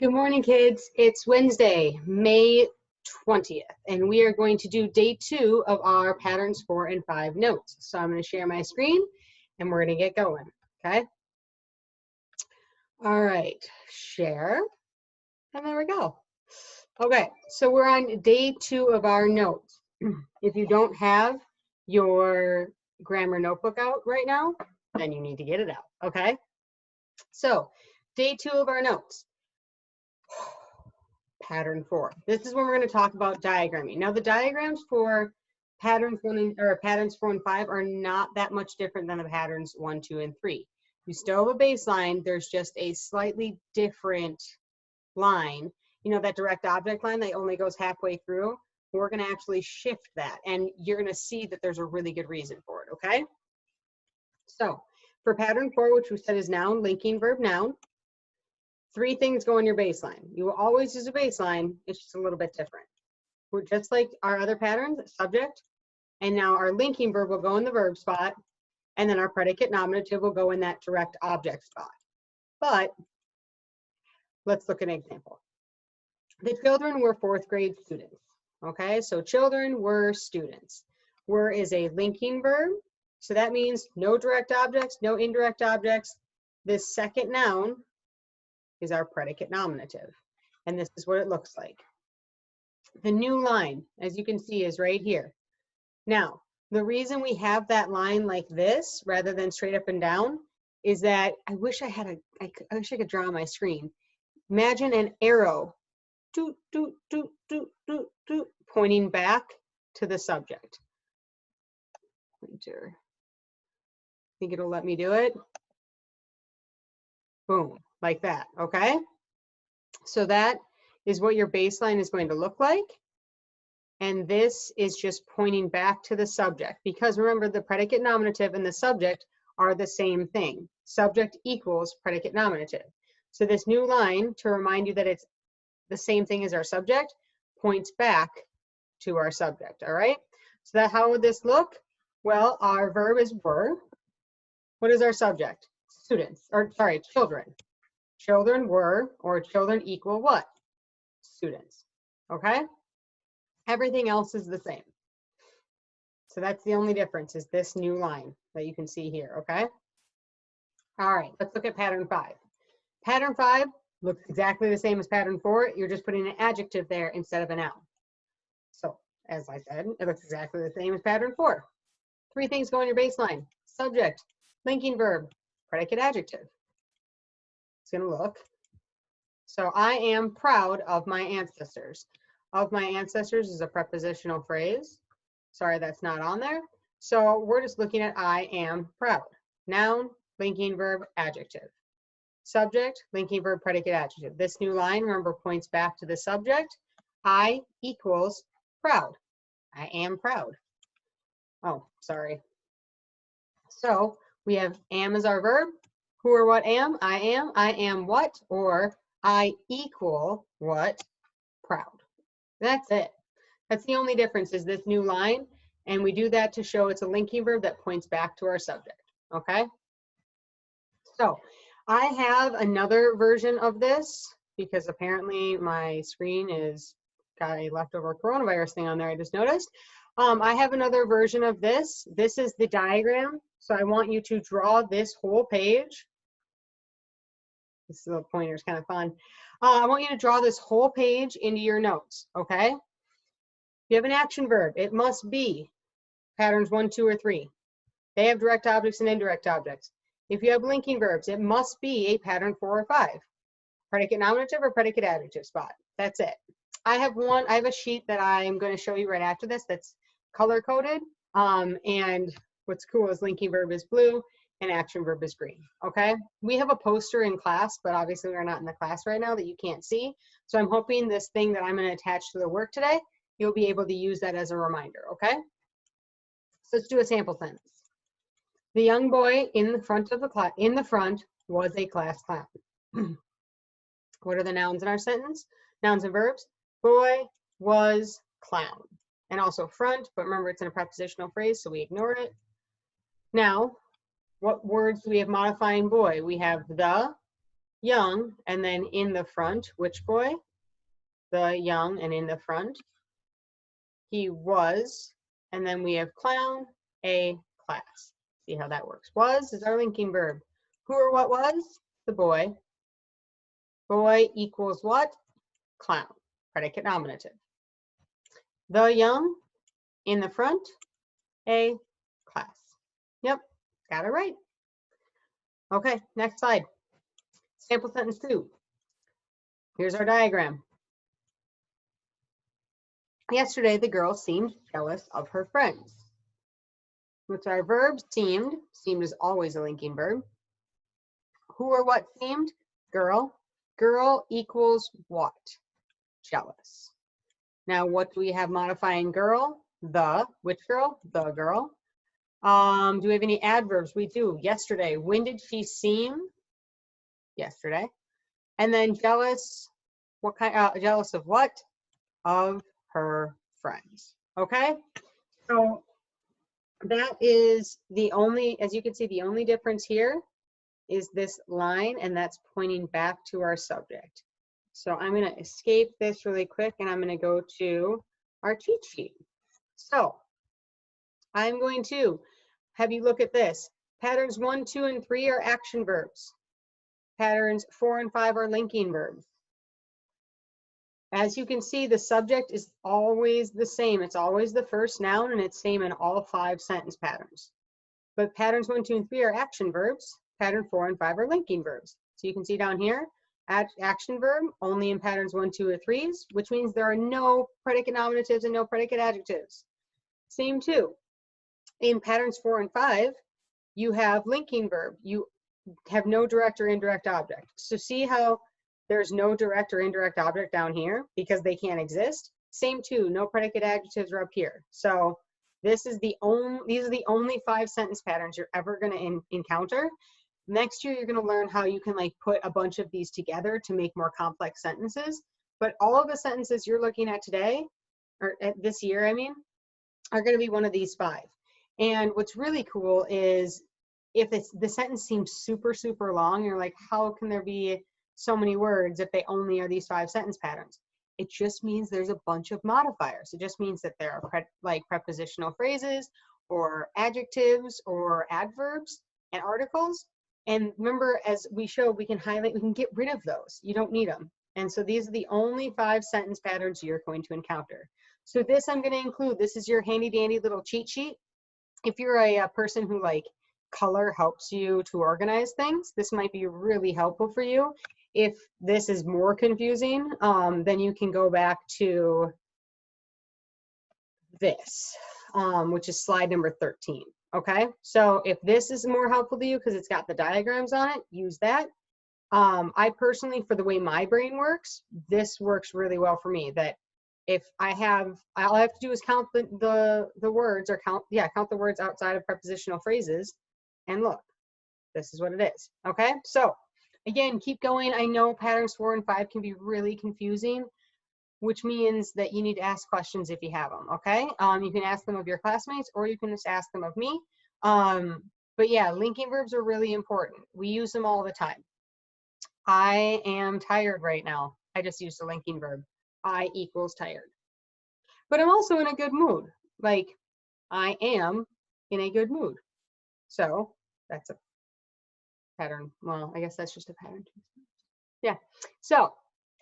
Good morning, kids. It's Wednesday, May 20th, and we are going to do day 2 of our patterns 4 and 5 notes. So I'm going to share my screen and we're going to get going, okay? All right, share, and there we go. Okay, so we're on day 2 of our notes. If you don't have your grammar notebook out right now, then you need to get it out, okay? So, day 2 of our notes. Pattern 4. This is when we're going to talk about diagramming. Now, the diagrams for patterns 4 and 5 are not that much different than the patterns 1, 2, and 3. You still have a baseline. There's just a slightly different line. You know, that direct object line that only goes halfway through. We're going to actually shift that, and you're going to see that there's a really good reason for it, okay? So, for pattern 4, which we said is noun, linking verb, noun, 3 things go in your baseline. You will always use a baseline, it's just a little bit different. We're just like our other patterns, subject, and now our linking verb will go in the verb spot, and then our predicate nominative will go in that direct object spot. But let's look at an example. The children were 4th grade students. Okay, so children were students. Were is a linking verb, so that means no direct objects, no indirect objects. This second noun is our predicate nominative, and this is what it looks like. The new line, as you can see, is right here. Now, the reason we have that line like this rather than straight up and down is that I wish I could draw on my screen. Imagine an arrow, doot, doot, doot, doot, doot, doot, pointing back to the subject. Pointer. Think it'll let me do it? Boom, like that, okay? So that is what your baseline is going to look like. And this is just pointing back to the subject, because remember, the predicate nominative and the subject are the same thing. Subject equals predicate nominative. So this new line, to remind you that it's the same thing as our subject, points back to our subject, all right? So that, how would this look? Well, our verb is were. What is our subject? Students, or sorry, children. Children were, or children equal what? Students, okay? Everything else is the same. So that's the only difference, is this new line that you can see here, okay? All right, let's look at pattern 5. Pattern 5 looks exactly the same as pattern 4. You're just putting an adjective there instead of a noun. So, as I said, it looks exactly the same as pattern 4. 3 things go in your baseline. Subject, linking verb, predicate adjective. It's going to look. So, I am proud of my ancestors. Of my ancestors is a prepositional phrase. Sorry, that's not on there. So we're just looking at I am proud. Noun, linking verb, adjective. Subject, linking verb, predicate adjective. This new line, remember, points back to the subject. I equals proud. I am proud. Oh, sorry. So we have am as our verb. Who or what am? I am what, or I equal what? Proud. That's it. That's the only difference, is this new line, and we do that to show it's a linking verb that points back to our subject, okay? So I have another version of this, because apparently my screen is got a leftover coronavirus thing on there, I just noticed. I have another version of this. This is the diagram, so I want you to draw this whole page. This little pointer is kind of fun. I want you to draw this whole page into your notes, okay? You have an action verb, it must be patterns 1, 2, or 3. They have direct objects and indirect objects. If you have linking verbs, it must be a pattern 4 or 5. Predicate nominative or predicate adjective spot. That's it. I have a sheet that I'm going to show you right after this that's color coded. And what's cool is linking verb is blue and action verb is green. Okay. We have a poster in class, but obviously we're not in the class right now that you can't see. So I'm hoping this thing that I'm going to attach to the work today, you'll be able to use that as a reminder, okay? So let's do a sample sentence. The young boy in the front of the class, was a class clown. What are the nouns in our sentence? Nouns and verbs. Boy was clown. And also front, but remember it's in a prepositional phrase, so we ignore it. Now, what words do we have modifying boy? We have the, young, and then in the front, which boy? The young, and in the front, he was, and then we have clown, a class. See how that works. Was is our linking verb. Who or what was? The boy. Boy equals what? Clown. Predicate nominative. The young, in the front, a class. Yep, got it right. Okay, next slide. Sample sentence 2. Here's our diagram. Yesterday, the girl seemed jealous of her friends. What's our verb? Seemed. Seemed is always a linking verb. Who or what seemed? Girl. Girl equals what? Jealous. Now, what do we have modifying girl? The. Which girl? The girl. Do we have any adverbs? We do. Yesterday. When did she seem? Yesterday. And then jealous. What kind? Jealous of what? Of her friends. Okay. So that is the only, as you can see, the only difference here is this line, and that's pointing back to our subject. So I'm going to escape this really quick, and I'm going to go to our cheat sheet. So I'm going to have you look at this. Patterns 1, 2, and 3 are action verbs. Patterns 4 and 5 are linking verbs. As you can see, the subject is always the same. It's always the first noun, and it's same in all 5 sentence patterns. But patterns 1, 2, and 3 are action verbs. Pattern 4 and 5 are linking verbs. So you can see down here, action verb only in patterns 1, 2, or 3s, which means there are no predicate nominatives and no predicate adjectives. Same too. In patterns 4 and 5, you have linking verb. You have no direct or indirect object. So see how there's no direct or indirect object down here because they can't exist? Same too, no predicate adjectives are up here. So these are the only 5 sentence patterns you're ever going to encounter. Next year, you're going to learn how you can like put a bunch of these together to make more complex sentences. But all of the sentences you're looking at today, or this year, I mean, are going to be one of these 5. And what's really cool is if the sentence seems super, super long, you're like, how can there be so many words if they only are these 5 sentence patterns? It just means there's a bunch of modifiers. It just means that there are like prepositional phrases or adjectives or adverbs and articles. And remember, as we showed, we can highlight, we can get rid of those. You don't need them. And so these are the only 5 sentence patterns you're going to encounter. So this I'm going to include. This is your handy dandy little cheat sheet. If you're a person who like color helps you to organize things, this might be really helpful for you. If this is more confusing, then you can go back to this, which is slide number 13. Okay, so if this is more helpful to you because it's got the diagrams on it, use that. I personally, for the way my brain works, this works really well for me. That if all I have to do is count the words, or count the words outside of prepositional phrases, and look, this is what it is. Okay, so again, keep going. I know patterns 4 and 5 can be really confusing, which means that you need to ask questions if you have them. Okay, you can ask them of your classmates, or you can just ask them of me. But yeah, linking verbs are really important. We use them all the time. I am tired right now. I just used a linking verb. I equals tired. But I'm also in a good mood. Like, I am in a good mood. So that's a pattern. Well, I guess that's just a pattern. Yeah. So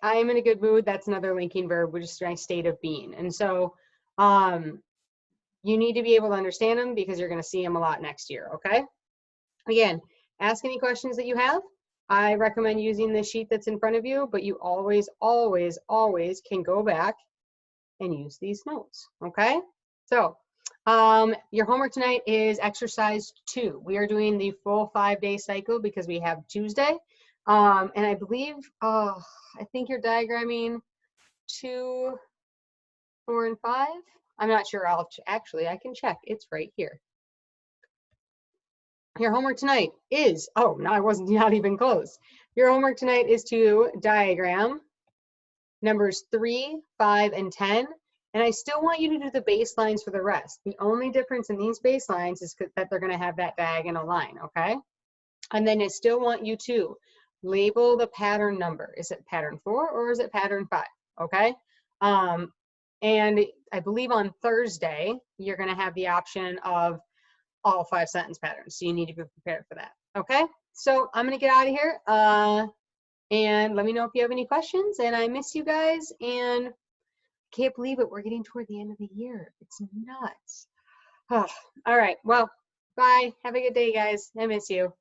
I am in a good mood. That's another linking verb, which is my state of being. And so you need to be able to understand them because you're going to see them a lot next year. Okay. Again, ask any questions that you have. I recommend using the sheet that's in front of you, but you always, always, always can go back and use these notes, okay? So your homework tonight is exercise 2. We are doing the full 5-day cycle because we have Tuesday. And I believe, I think you're diagramming 2, 4, and 5. I'm not sure. Actually, I can check. It's right here. Your homework tonight is, oh, no, I wasn't not even close. Your homework tonight is to diagram numbers 3, 5, and 10. And I still want you to do the baselines for the rest. The only difference in these baselines is that they're going to have that diagonal line, okay? And then I still want you to label the pattern number. Is it pattern 4 or is it pattern 5? Okay. And I believe on Thursday, you're going to have the option of all 5 sentence patterns. So you need to be prepared for that. Okay. So I'm going to get out of here. And let me know if you have any questions. And I miss you guys. And can't believe it. We're getting toward the end of the year. It's nuts. Oh, all right. Well, bye. Have a good day, guys. I miss you.